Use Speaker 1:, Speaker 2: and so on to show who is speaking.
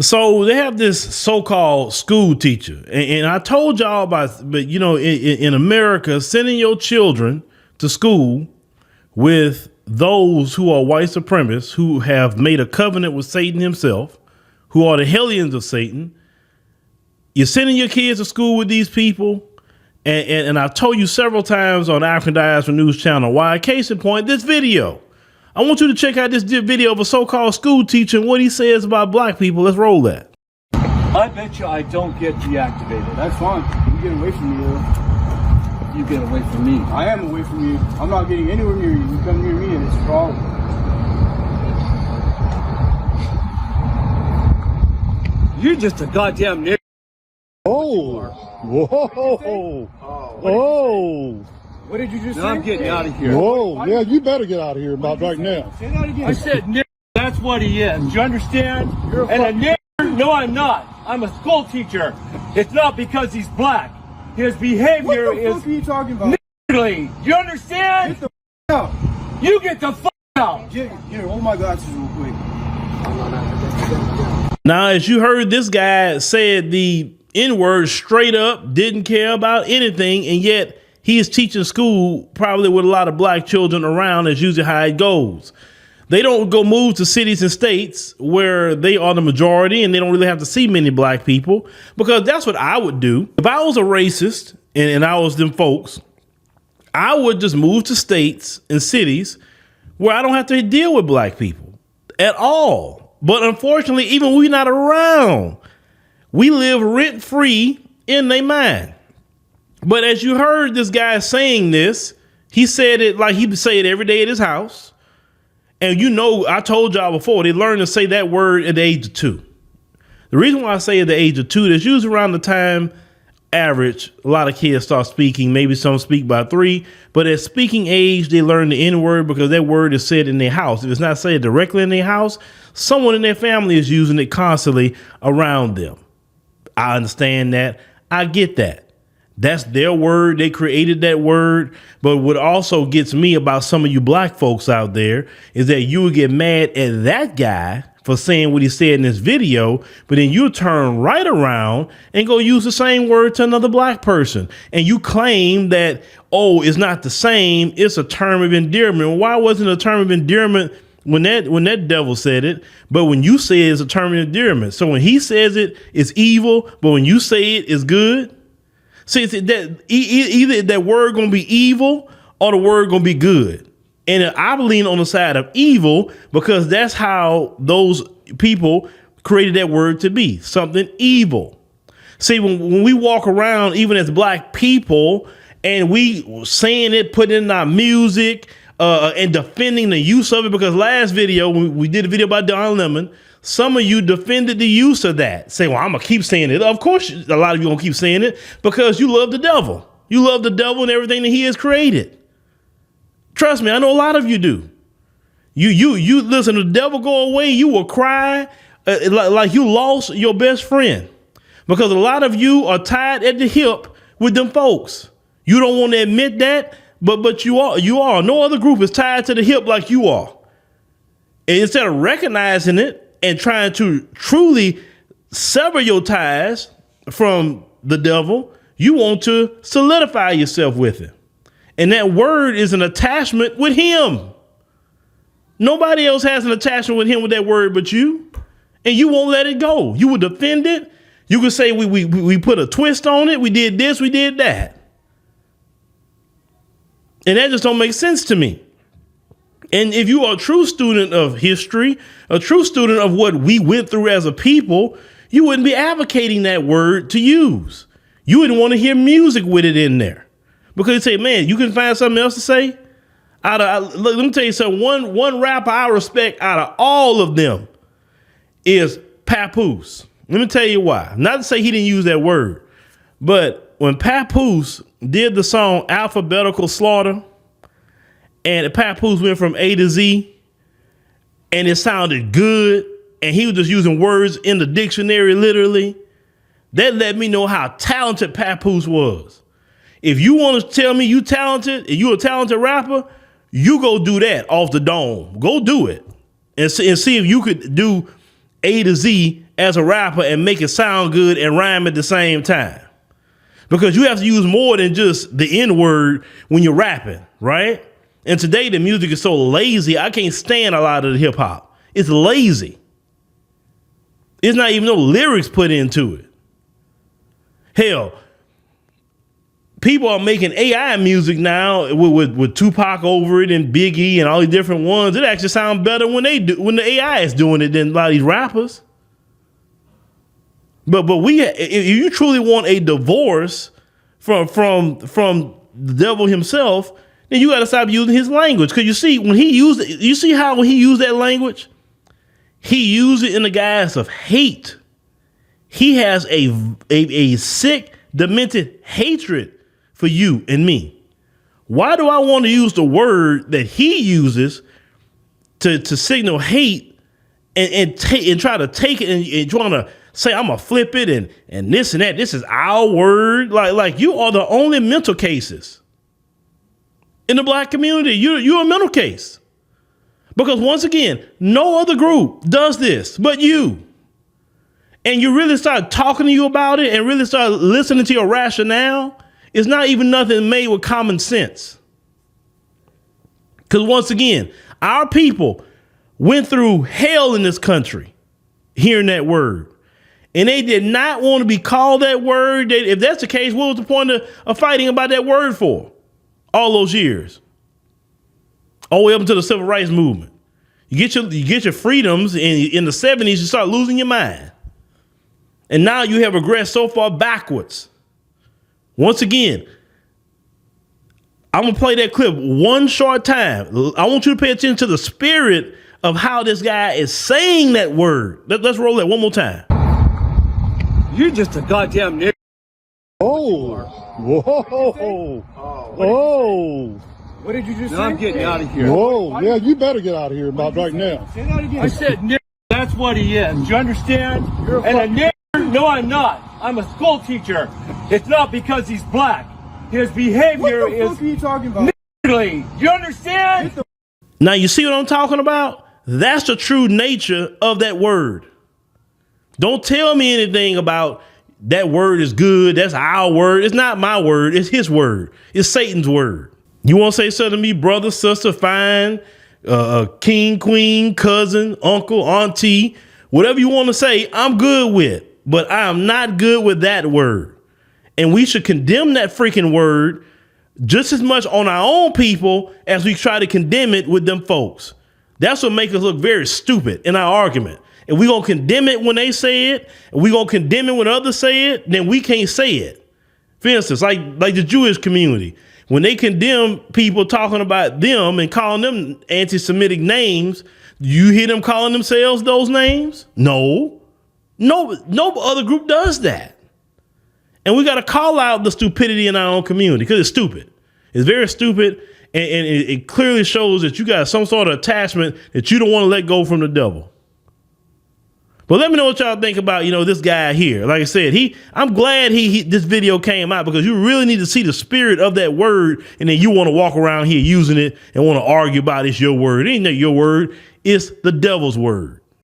Speaker 1: So they have this so-called school teacher, and I told y'all about, but in America, sending your children to school with those who are white supremacists, who have made a covenant with Satan himself, who are the hellions of Satan. You're sending your kids to school with these people. And I've told you several times on African Diaspora News Channel why. Case in point, this video. I want you to check out this video of a so-called school teacher and what he says about black people. Let's roll that.
Speaker 2: I bet you I don't get deactivated.
Speaker 3: That's fine. You get away from me, though.
Speaker 2: You get away from me.
Speaker 3: I am away from you. I'm not getting anywhere near you. You come near me and it's a problem.
Speaker 2: You're just a goddamn nigger.
Speaker 4: Oh, whoa, oh.
Speaker 3: What did you just say?
Speaker 2: I'm getting out of here.
Speaker 4: Whoa, yeah, you better get out of here about right now.
Speaker 3: Say that again.
Speaker 2: I said nigger. That's what he is. Do you understand? And a nigger? No, I'm not. I'm a school teacher. It's not because he's black. His behavior
Speaker 3: What the
Speaker 2: is
Speaker 3: fuck are you talking about?
Speaker 2: niggerly. Do you understand?
Speaker 3: Get the f out.
Speaker 2: You get the fuck out.
Speaker 3: Here, hold my glasses real quick.
Speaker 1: Now, as you heard, this guy said the N-word straight up, didn't care about anything, and yet he is teaching school probably with a lot of black children around. That's usually how it goes. They don't go move to cities and states where they are the majority and they don't really have to see many black people, because that's what I would do. If I was a racist and I was them folks, I would just move to states and cities where I don't have to deal with black people at all. But unfortunately, even we're not around, we live rent free in their mind. But as you heard this guy saying this, he said it like he'd say it every day at his house. And I told y'all before, they learn to say that word at the age of 2. The reason why I say at the age of 2, that's usually around the time average a lot of kids start speaking. Maybe some speak by 3, but at speaking age, they learn the N word because that word is said in their house. If it's not said directly in their house, someone in their family is using it constantly around them. I understand that. I get that. That's their word. They created that word. But what also gets me about some of you black folks out there is that you would get mad at that guy for saying what he said in this video, but then you turn right around and go use the same word to another black person. And you claim that, oh, it's not the same. It's a term of endearment. Why wasn't it a term of endearment when that devil said it, but when you say it's a term of endearment? So when he says it, it's evil, but when you say it, it's good. See, that either that word gonna be evil or the word gonna be good. And I lean on the side of evil because that's how those people created that word to be, something evil. See, when we walk around, even as black people, and we saying it, putting it in our music, and defending the use of it, because last video, when we did a video about Don Lemon, some of you defended the use of that. Say, well, I'm going to keep saying it. Of course, a lot of you going to keep saying it because you love the devil. You love the devil and everything that he has created. Trust me, I know a lot of you do. You listen, the devil go away, you will cry like you lost your best friend, because a lot of you are tied at the hip with them folks. You don't want to admit that, but you are. No other group is tied to the hip like you are. And instead of recognizing it and trying to truly sever your ties from the devil, you want to solidify yourself with it. And that word is an attachment with him. Nobody else has an attachment with him with that word but you. And you won't let it go. You will defend it. You could say we put a twist on it. We did this, we did that. And that just don't make sense to me. And if you are a true student of history, a true student of what we went through as a people, you wouldn't be advocating that word to use. You wouldn't want to hear music with it in there, because you say, man, you can find something else to say. Let me tell you something. One rapper I respect out of all of them is Papoose. Let me tell you why. Not to say he didn't use that word, but when Papoose did the song Alphabetical Slaughter, and Papoose went from A to Z, and it sounded good, and he was just using words in the dictionary literally, that let me know how talented Papoose was. If you want to tell me you talented, and you're a talented rapper, you go do that off the dome. Go do it and see if you could do A to Z as a rapper and make it sound good and rhyme at the same time. Because you have to use more than just the N-word when you're rapping, right? And today the music is so lazy, I can't stand a lot of the hip hop. It's lazy. It's not even no lyrics put into it. Hell, people are making AI music now with Tupac over it and Biggie and all these different ones. It actually sounds better when the AI is doing it than a lot of these rappers. But if you truly want a divorce from the devil himself, then you got to stop using his language. Because you see, when he used it, you see how when he used that language, he used it in the guise of hate. He has a sick, demented hatred for you and me. Why do I want to use the word that he uses to signal hate and try to take it and trying to say I'm gonna flip it and this and that? This is our word. Like you are the only mental cases in the black community. You're a mental case. Because once again, no other group does this but you. And you really start talking to you about it and really start listening to your rationale, it's not even nothing made with common sense. Because once again, our people went through hell in this country hearing that word. And they did not want to be called that word. If that's the case, what was the point of fighting about that word for all those years? All the way up until the civil rights movement. You get your freedoms in the 70s, you start losing your mind. And now you have regressed so far backwards. Once again, I'm going to play that clip one short time. I want you to pay attention to the spirit of how this guy is saying that word. Let's roll that one more time.
Speaker 2: You're just a goddamn nigger.
Speaker 4: Oh. Whoa. Oh.
Speaker 3: What did you just say?
Speaker 2: No, I'm getting out of here.
Speaker 4: Whoa. Yeah, you better get out of here about right now.
Speaker 3: Say that again.
Speaker 2: I said nigger. That's what he is. Do you understand?
Speaker 3: You're a
Speaker 2: And a
Speaker 3: fucking-
Speaker 2: nigger? No, I'm not. I'm a school teacher. It's not because he's black. His behavior
Speaker 3: What the fuck are you talking about?
Speaker 2: is niggardly. You understand?
Speaker 1: Now you see what I'm talking about? That's the true nature of that word. Don't tell me anything about that word is good. That's our word. It's not my word. It's his word. It's Satan's word. You want to say something to me, brother, sister, fine, king, queen, cousin, uncle, auntie, whatever you want to say, I'm good with. But I am not good with that word. And we should condemn that freaking word just as much on our own people as we try to condemn it with them folks. That's what makes us look very stupid in our argument. If we're going to condemn it when they say it, and we're going to condemn it when others say it, then we can't say it. For instance, like the Jewish community, when they condemn people talking about them and calling them anti-Semitic names, you hear them calling themselves those names? No other group does that. And we got to call out the stupidity in our own community because it's stupid. It's very stupid. And it clearly shows that you got some sort of attachment that you don't want to let go from the devil. But let me know what y'all think about, this guy here. Like I said, I'm glad this video came out because you really need to see the spirit of that word. And then you want to walk around here using it and want to argue about it's your word. It ain't your word. It's the devil's word.